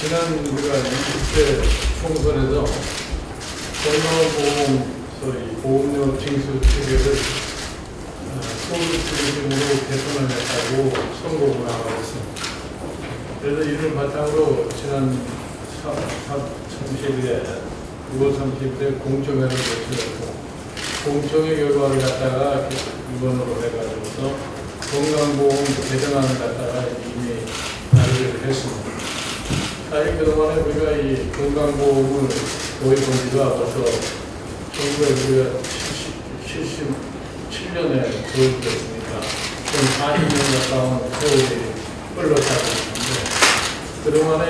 지난 우리가 20대 총선에서 건강보험 소위 보험료 징수 체계를 소득 중심으로 개선하겠다고 선거가 나왔습니다. 그래서 이를 바탕으로 지난 30일에 6월 30일에 공청회를 거치고 공청회 결과를 갖다가 기본으로 해가지고서 건강보험 개정안을 갖다가 이미 발의를 했습니다. 사실 그동안에 우리가 이 건강보험을 도입한 지가 벌써 1977년에 도입됐으니까 좀 40년 가까운 세월이 흘러가고 있는데, 그동안에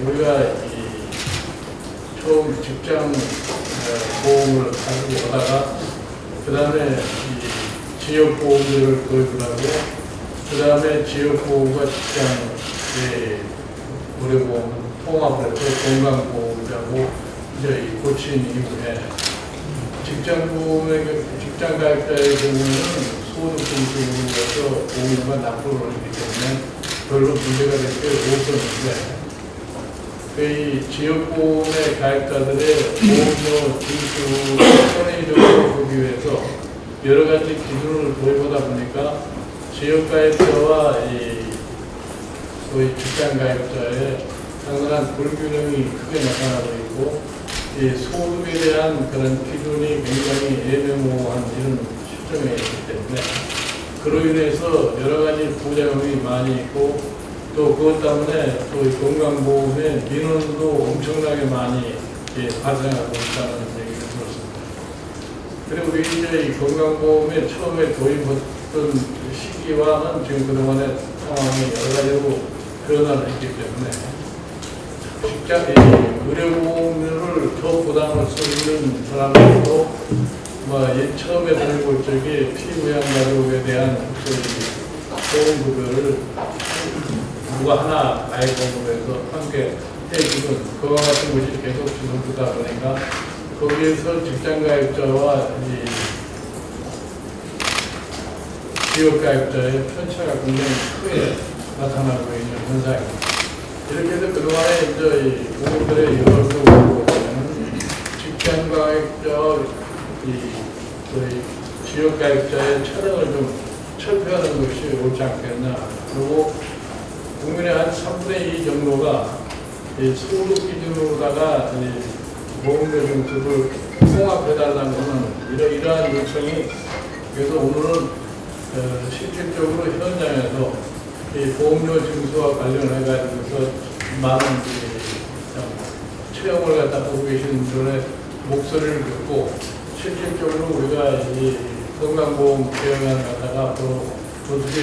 우리가 이 처음 직장 보험을 가지고 오다가 그 다음에 지역보험제를 도입을 하고 그 다음에 지역보험과 직장의 의료보험 통합을 해서 건강보험이라고 이제 고친 이후에 직장 가입자의 경우는 소득 중심으로 해서 보험료가 납부를 하기 때문에 별로 문제가 될 게 없었는데, 이 지역보험의 가입자들의 보험료 징수를 편의적으로 하기 위해서 여러 가지 기준을 도입하다 보니까 지역가입자와 소위 직장가입자의 상당한 불균형이 크게 나타나고 있고, 이 소득에 대한 그런 기준이 굉장히 애매모호한 이런 실정에 있기 때문에 그로 인해서 여러 가지 부작용이 많이 있고, 또 그것 때문에 또 건강보험의 민원도 엄청나게 많이 발생하고 있다는 얘기를 들었습니다. 그리고 우리 이제 이 건강보험에 처음에 도입했던 시기와는 지금 그동안의 상황이 여러 가지로 변화를 했기 때문에 의료보험료를 더 부담을 쓰는 사람들도 처음에 들고 저기 피부양 가족에 대한 보험급여를 누가 하나 가입보험으로 해서 함께 해주는 그와 같은 것이 계속 지속되다 보니까 거기에서 직장가입자와 지역가입자의 편차가 굉장히 크게 나타나고 있는 현상입니다. 이렇게 해서 그동안에 이제 보험들의 여론도 보면 직장가입자와 지역가입자의 차등을 좀 철폐하는 것이 옳지 않겠나. 그리고 국민의 한 3분의 2 정도가 소득 기준으로다가 보험료 징수를 통합해달라는 것은 이러한 요청이, 그래서 오늘은 실질적으로 현장에서 보험료 징수와 관련해가지고서 많은 체험을 갖다 하고 계신 분들의 목소리를 듣고 실질적으로 우리가 이 건강보험 개혁안 갖다가 앞으로 어떻게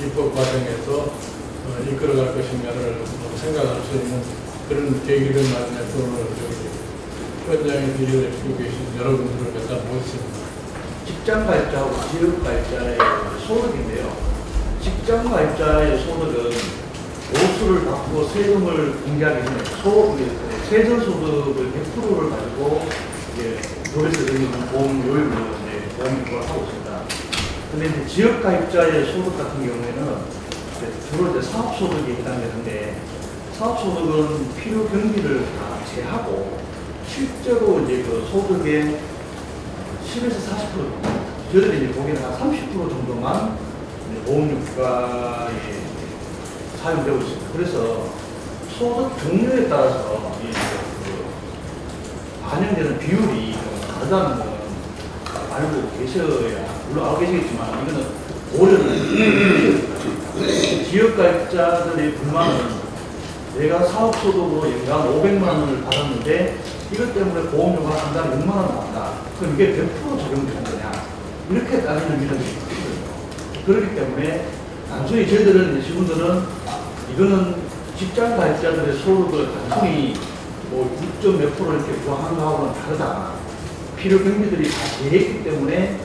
입법 과정에서 이끌어갈 것인가를 생각할 수 있는 그런 계기를 마련해서 오늘 현장에 일을 해주고 계신 여러분들을 갖다 모았습니다. 직장가입자하고 지역가입자의 소득인데요. 직장가입자의 소득은 보수를 받고 세금을 공개하기 전에 세전소득을 100%를 가지고 도에서 드리는 보험료율로 보험료를 하고 있습니다. 근데 이제 지역가입자의 소득 같은 경우에는 주로 이제 사업소득이 해당되는데, 사업소득은 필요 경비를 다 제하고 실제로 이제 그 소득의 10에서 40% 정도, 저희들이 이제 보기에는 한 30% 정도만 보험료 부과에 사용되고 있습니다. 그래서 소득 종류에 따라서 반영되는 비율이 다르다는 건 알고 계셔야, 물론 알고 계시겠지만 이거는 고려는 지역가입자들의 불만은 내가 사업소득으로 연간 500만 원을 받았는데 이것 때문에 보험료가 한 달에 6만 원 나온다. 그럼 이게 100% 적용되는 거냐? 이렇게 따지는 민원이 있거든요. 그렇기 때문에 단순히 저희들은, 시군들은 이거는 직장 가입자들의 소득을 단순히 6점 몇 프로 이렇게 부과하는 거하고는 다르다. 필요 경비들이 다 제했기 때문에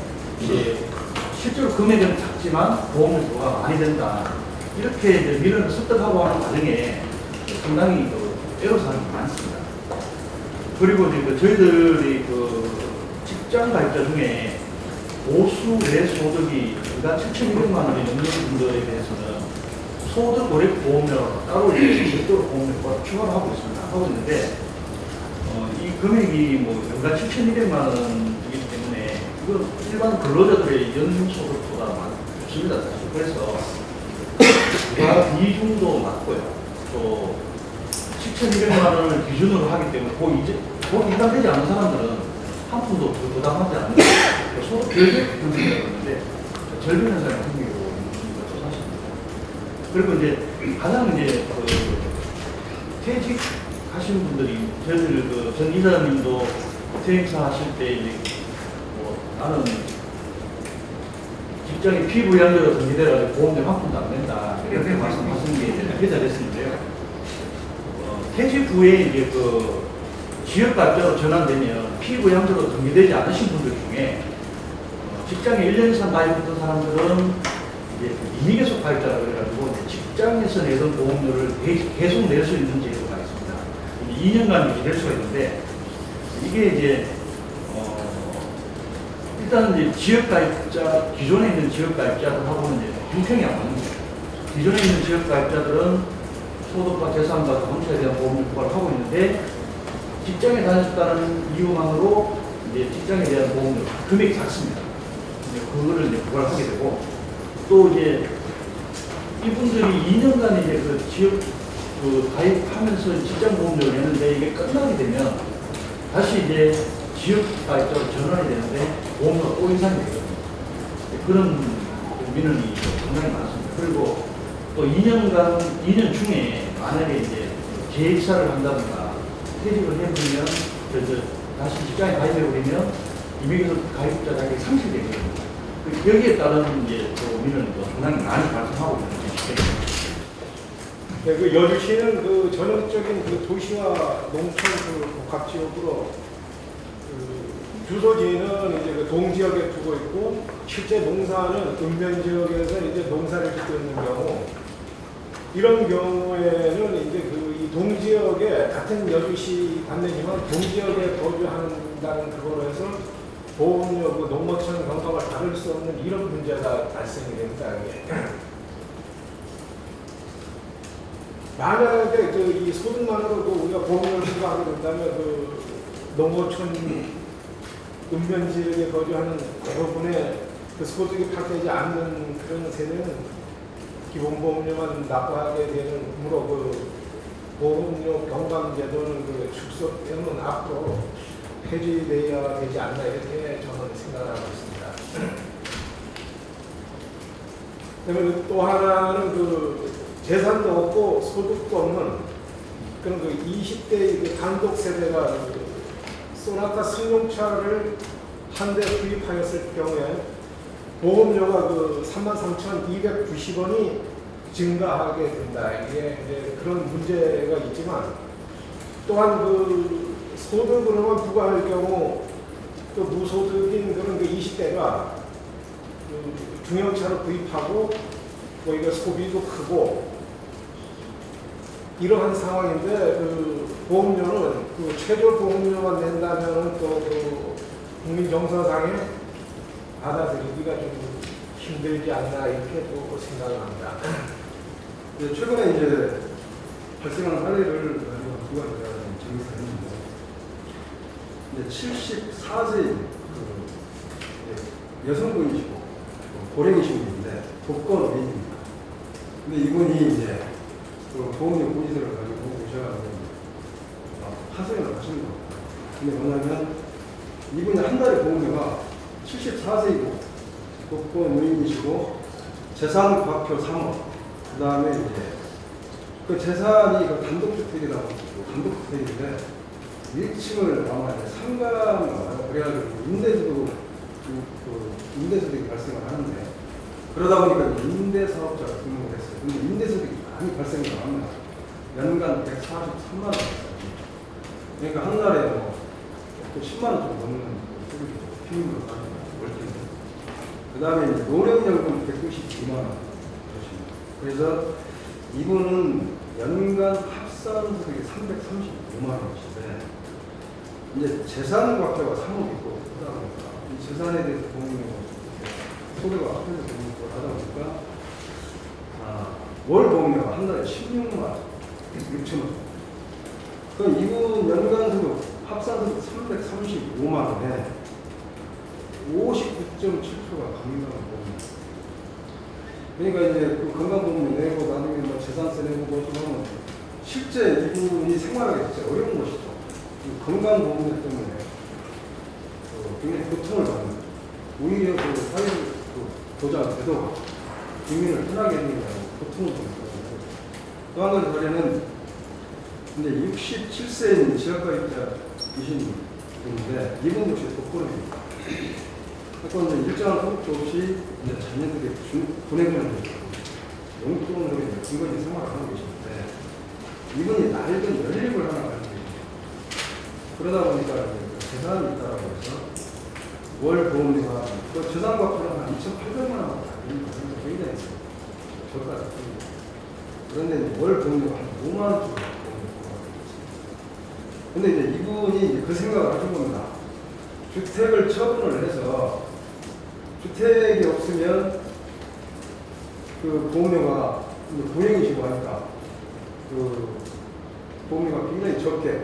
실제로 금액은 작지만 보험료 부과가 많이 된다. 이렇게 민원을 습득하고 하는 과정에 상당히 애로사항이 많습니다. 그리고 저희들이 직장 가입자 중에 보수 내 소득이 연간 7,200만 원이 넘는 분들에 대해서는 소득 고액 보험료로 따로 이제 별도로 보험료가 추가를 하고 있습니다. 하고 있는데 이 금액이 뭐 연간 7,200만 원이기 때문에 이건 일반 근로자들의 연소득보다 많이 좋습니다. 사실. 그래서 부가 비중도 낮고요. 또 7,200만 원을 기준으로 하기 때문에 그 이상 되지 않은 사람들은 한 푼도 부담하지 않는 소득 별개 금액이라고 하는데 절벽 현상이 생기고 있는 것도 사실입니다. 그리고 이제 가장 이제 퇴직하신 분들이 저희들 전 이사님도 퇴직사 하실 때 이제 나는 직장에 피부양자로 등기돼가지고 보험료 한 푼도 안 낸다 이렇게 말씀하시는 게 이제 회자됐었는데요. 퇴직 후에 이제 지역가입자로 전환되면 피부양자로 등기되지 않으신 분들 중에 직장에 1년 이상 가입했던 사람들은 이제 임의계속 가입자라 그래가지고 직장에서 내던 보험료를 계속 낼 수 있는 제도가 있습니다. 2년간 유지될 수가 있는데 이게 이제 일단 이제 지역가입자 기존에 있는 지역가입자들하고는 이제 형평이 안 맞는 거예요. 기존에 있는 지역가입자들은 소득과 재산과 자동차에 대한 보험을 부과를 하고 있는데 직장에 다녔다는 이유만으로 이제 직장에 대한 보험료 금액이 작습니다. 그거를 이제 부과를 하게 되고 또 이제 이분들이 2년간 이제 지역 가입하면서 직장 보험료를 내는데 이게 끝나게 되면 다시 이제 지역 가입자로 전환이 되는데 보험료가 또 인상이 되거든요. 그런 민원이 상당히 많습니다. 그리고 또 2년 중에 만약에 이제 재입사를 한다든가 퇴직을 해버리면 다시 직장에 가입해버리면 임의계속 가입자 자격이 상실되거든요. 여기에 따른 이제 또 민원이 상당히 많이 발생하고 있는 것입니다. 네, 여주시는 전형적인 도시와 농촌 복합 지역으로 주소지는 이제 동지역에 두고 있고 실제 농사는 읍면 지역에서 이제 농사를 짓고 있는 경우 이런 경우에는 이제 이 동지역에 같은 여주시 관내지만 동지역에 거주한다는 그거로 해서 보험료, 농어촌 건강을 다룰 수 없는 이런 문제가 발생이 됩니다. 만약에 이 소득만으로도 우리가 보험료를 부과하게 된다면 농어촌 읍면 지역에 거주하는 대부분의 소득이 파악되지 않는 그런 세대는 기본보험료만 납부하게 되는 무로 보험료 경감제도는 축소되면 앞으로 폐지되어야 되지 않나 이렇게 저는 생각하고 있습니다. 그다음에 또 하나는 재산도 없고 소득도 없는 그런 20대 단독 세대가 소나타 승용차를 한 대 구입하였을 경우에 보험료가 33,290원이 증가하게 된다. 이게 이제 그런 문제가 있지만 또한 소득으로만 부과할 경우 또 무소득인 그런 20대가 중형차를 구입하고 이거 소비도 크고 이러한 상황인데 보험료는 최저 보험료만 낸다면 또 국민 정서상에 받아들이기가 좀 힘들지 않나 이렇게 또 생각을 합니다. 네, 최근에 이제 발생한 사례를 가지고 두 가지가 정리가 했는데, 이제 74세 여성분이시고 고령이신 분인데 복권 의인입니다. 근데 이분이 이제 보험료 고지서를 가지고 오셔가지고 하소연을 하시는 겁니다. 근데 뭐냐면 이분이 한 달에 보험료가 74세이고 복권 의인이시고 재산 과표 3억, 그 다음에 이제 그 재산이 단독주택이라고 단독주택인데 1층을 아마 상가인가요? 그래가지고 임대소득이 발생을 하는데 그러다 보니까 임대사업자가 등록을 했어요. 근데 임대소득이 많이 발생을 합니다. 연간 143만 원. 그러니까 한 달에 또 10만 원 정도 넘는 소득이平均の数が월등히. 그 다음에 이제 노령연금 192만 원. 그래서 이분은 연간 합산 소득이 335만 원이신데 이제 재산 과표가 3억이고 그러다 보니까 이 재산에 대해서 보험료 소득과 합해서 보험료를 하다 보니까 월 보험료가 한 달에 16만 6천 원. 그럼 이분 연간소득 합산소득 335만 원에 59.7%가 건강보험료. 그러니까 이제 그 건강보험료 내고 나중에 뭐 재산세 내고 뭐 좀 하면 실제 이분이 생활하기 진짜 어려운 것이죠. 이 건강보험료 때문에 굉장히 고통을 받는 거예요. 오히려 그 사회 보장제도가 국민을 편하게 해주는 게 아니고 고통을 받는 거예요. 또 한 가지 사례는 이제 67세인 지역가입자이신 분인데 이분 역시 독거노입니다. 그래서 이제 일정한 소득도 없이 이제 자녀들에게 보내주는 용돈으로 근거리 생활을 하고 계시는데 이분이 낡은 연립을 하나 가지고 계십니다. 그러다 보니까 재산이 있다라고 해서 월 보험료가 그 재산과표는 한 2,800만 원밖에 안 됩니다. 굉장히 저가 같습니다. 그런데 월 보험료가 한 5만 원 정도 보험료가 있습니다. 근데 이제 이분이 이제 그 생각을 하신 겁니다. 주택을 처분을 해서 주택이 없으면 그 보험료가 고령이시고 하니까 그 보험료가 굉장히 적게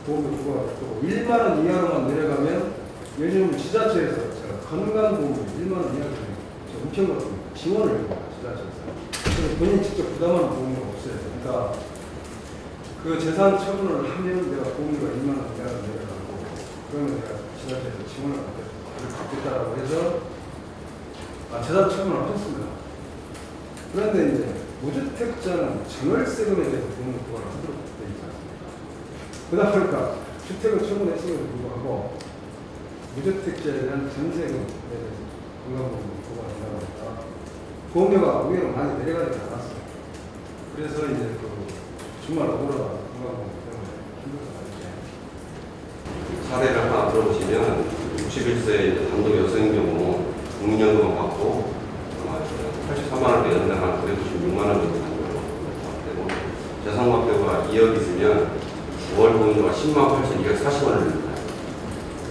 보험료 부과가 되고 1만 원 이하로만 내려가면 요즘 지자체에서 제가 건강보험료 1만 원 이하로 엄청 같습니다. 지원을 해줍니다. 지자체에서. 그래서 본인이 직접 부담하는 보험료가 없어요. 그러니까 그 재산 처분을 하면 내가 보험료가 1만 원 이하로 내려가고 그러면 내가 지자체에서 지원을 받겠다라고 해서 재산 처분을 하셨습니다. 그런데 이제 무주택자는 전월세금에 대해서 보험료 부과를 하도록 되어 있지 않습니까? 그러다 보니까 주택을 처분했음에도 불구하고 무주택자에 대한 전세금에 대해서 건강보험료 부과가 된다고 하니까 보험료가 의외로 많이 내려가지 않았어요. 그래서 이제 그 정말 억울하다 건강보험 때문에 힘들어서 사례를 하나 들어보시면 61세 단독 여성인 경우 국민연금을 받고 83만 원대 연당 한 996만 원 정도 되고 재산과표가 2억 있으면 5월 보험료가 10만 8,240원을 냅니다.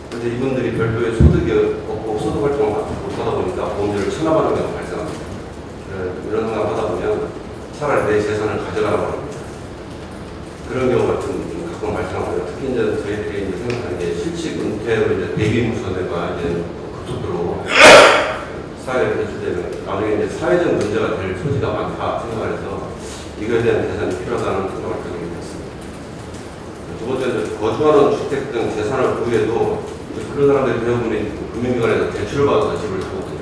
그런데 이분들이 별도의 소득이 없고 소득 활동을 못하다 보니까 보험료를 체납하는 경우가 발생합니다. 이런 생각을 하다 보면 차라리 내 재산을 가져가라고 합니다. 그런 경우가 좀 가끔 발생합니다. 특히 이제 저희들이 이제 생각하는 게 실직 은퇴로 이제 대비 무선회가 이제 급속도로 사회에 배출되면 나중에 이제 사회적 문제가 될 소지가 많다 생각을 해서 이거에 대한 대상이 필요하다는 생각을 가지고 있습니다. 두 번째는 거주하는 주택 등 재산을 보유해도 그런 사람들이 대부분이 금융기관에서 대출을 받아서 집을 사거든요.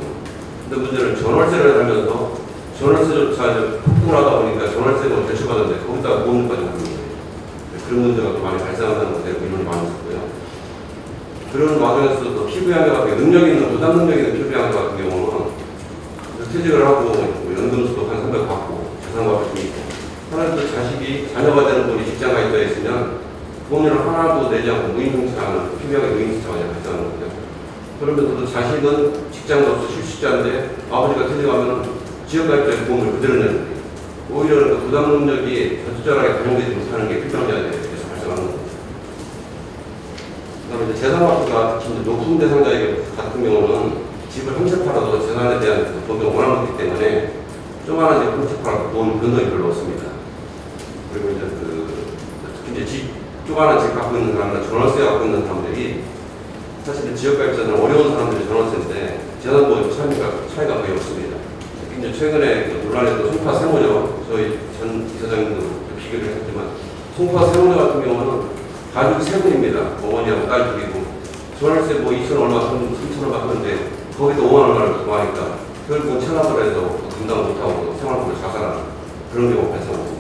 근데 문제는 전월세를 살면서 전월세조차 폭등을 하다 보니까 전월세금을 대출받았는데 거기다가 보험료까지 오는 거예요. 그런 문제가 또 많이 발생한다는 것에 의문이 많이 있었고요. 그런 과정에서도 피부양자 같은 능력 있는 부담 능력 있는 피부양자 같은 경우는 퇴직을 하고 연금수도 한 300 받고 재산과표 좀 있고 하나 또 자녀가 되는 분이 직장가 있다 있으면 보험료를 하나도 내지 않고 무임승차하는 피부양의 무임승차가 발생하는 거죠. 그러면서도 자식은 직장도 없어 실시자인데 아버지가 퇴직하면 지역가입자의 보험을 그대로 내는 거예요. 오히려 그 부담 능력이 적절하게 반영되지 못하는 게 피부양자에 대해서 발생하는 거죠. 그 다음에 재산과표가 특히 높은 대상자에게 같은 경우는 집을 한 채 팔아도 재산에 대한 보험료가 워낙 높기 때문에 조그마한 집 한 채 팔아도 보험 변동이 별로 없습니다. 그리고 이제 특히 이제 조그마한 집 갖고 있는 사람이나 전월세 갖고 있는 사람들이 사실 지역가입자는 어려운 사람들이 전월세인데 재산보험 차이가 거의 없습니다. 특히 이제 최근에 논란에도 송파 세모녀 저희 전 이사장님도 비교를 했지만 송파 세모녀 같은 경우는 가족이 세 분입니다. 어머니하고 딸 둘이고 전월세 뭐 2천 얼마, 3천 얼마 하는데 거기도 5만 원을 더 하니까 결국은 체납을 해서 감당 못하고 생활비를 자살하는 그런 경우가 발생합니다.